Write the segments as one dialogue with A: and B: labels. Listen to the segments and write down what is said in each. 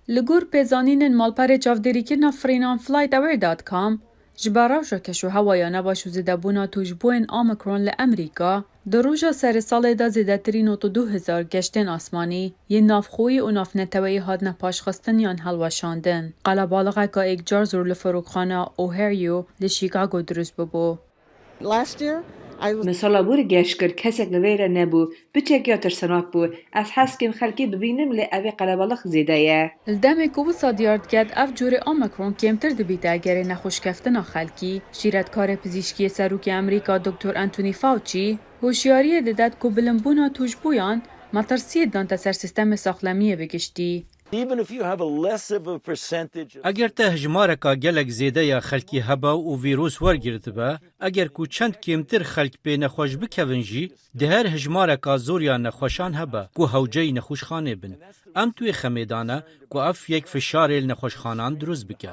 A: لگور پیزانین مالپر چافدریکرنا فرینان flightaware.com جبراوشا کشو هوایا نباشو زیده بونا توجبوین آمکرون لامریکا در روژا سر سال دا زیده ترین 2000 گشتن آسمانی یه نافخوی و نافنتوی هادن پاشخستنیان هلوشاندن. قلا بالغه که ایک جارزور لفروخانه اوهریو لشیکاگو دروز ببو.
B: مثلا بور گشکر کسک لویره نبو بچه یا ترسناک بو از حسکم خلکی ببینم لی اوی قلبالخ زیده یه
A: الدم کوبو سادیارد گد اف جور آمکرون کمتر دبیده اگر نخوش کفتنا خلکی شیرتکار پزیشکی سروک امریکا دکتر انتونی فاوچی هوشیاری ددد کو بلنبونا توجبویان مترسیه دانت سر سیستم ساخلمیه بگشتی.
C: اگر ته هجمارکا گلک زیده یا خلکی هبا و ویروس ورگرد با اگر کو چند کمتر خلک به نخوش بکون جی ده هر هجمارکا زور یا نخوشان هبا کو هوجه نخوش خانه بن ام توی خمیدانه کو اف یک فشار نخوش خانان دروز بکه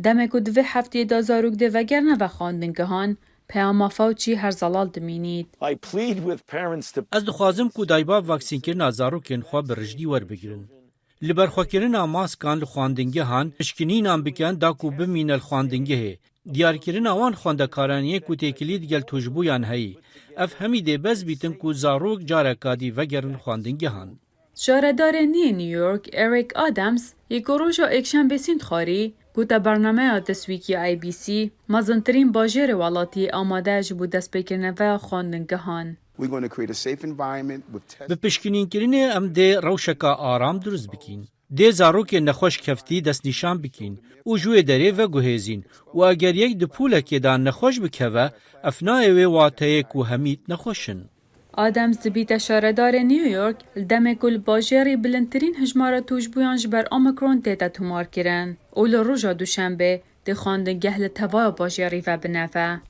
A: دمه کو دوی هفته دا زاروک ده وگر نو خواندنگهان پیاما فاوچی هر زلال دمینید.
C: از دخوازم کو دایبا واکسین کرنا زاروکین خواه برجدی ور بگیرن. لبرخوکرنا ماسکان لخواندنگه هان اشکنینان بکن دا کو بمین الخواندنگه هی. دیارکرنا وان خواندکارانیه کو تکلید گل توجبویان هی. اف همی ده بز بیتن کو زاروک جارکادی وگرن خواندنگه هان.
A: شاردار نیویورک اریک آدمز یک روژا اکشن بسیند خاری گوتا برنامه تسویکی آی بی سی مزنترین باجر والاتی آماده جبو دست بکرنوه خواندنگهان.
C: به پشکنین کرینه ام ده روشکا آرام دروز بکین. ده زاروک نخوش کفتی دست نشان بکین و جوی دره و گوهزین و اگر یک دپوله که دان نخوش بکوه افنای و واته کو همید نخوشن.
A: آدمز دبیت شاردار نیویورک دم کل باجری بلندترین هجمار توجبویان جبر آمکرون دیتا تومار کرن. اول روژا دوشنبه ده خواندنگه لطوا باجری و بنفه.